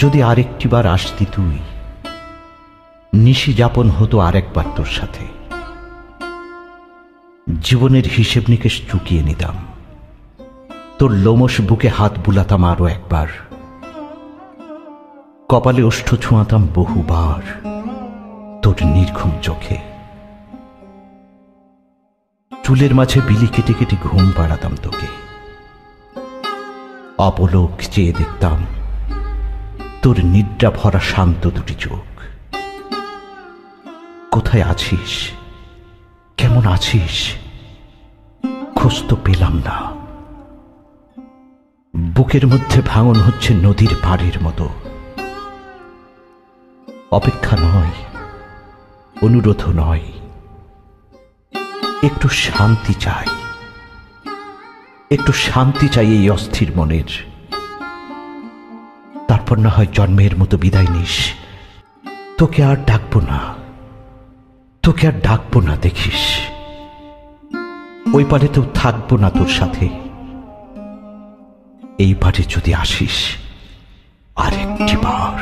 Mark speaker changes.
Speaker 1: যদি আরেকটিবার আসতি তুই, নিশি যাপন হতো আরেকবার তোর সাথে। জীবনের হিসেব নিকেশ চুকিয়ে নিতাম, তোর লোমশ বুকে হাত বুলাতাম আরো একবার, কপালে ওষ্ঠ ছোঁয়াতাম বহুবার তোর নির্ঘুম চোখে। চুলের মাঝে বিলি কেটে কেটে ঘুম পাড়াতাম তোকে, অপলোক চেয়ে দেখতাম তোর নিদ্রা ভরা শান্ত দুটি চোখ। কোথায় আছিস, কেমন আছিস, খোঁজ তো পেলাম না। বুকের মধ্যে ভাঙন হচ্ছে নদীর পাড়ের মতো। অপেক্ষা নয়, অনুরোধ নয়, একটু শান্তি চাই, একটু শান্তি চাই এই অস্থির মনের। তারপর না হয় জন্মের মতো বিদায় নিস। তোকে আর ডাকবো না, তোকে আর ডাকবো না, দেখিস ওই পারে তো থাকবো না তোর সাথে। এই পারে যদি আসিস আরেকটি বার।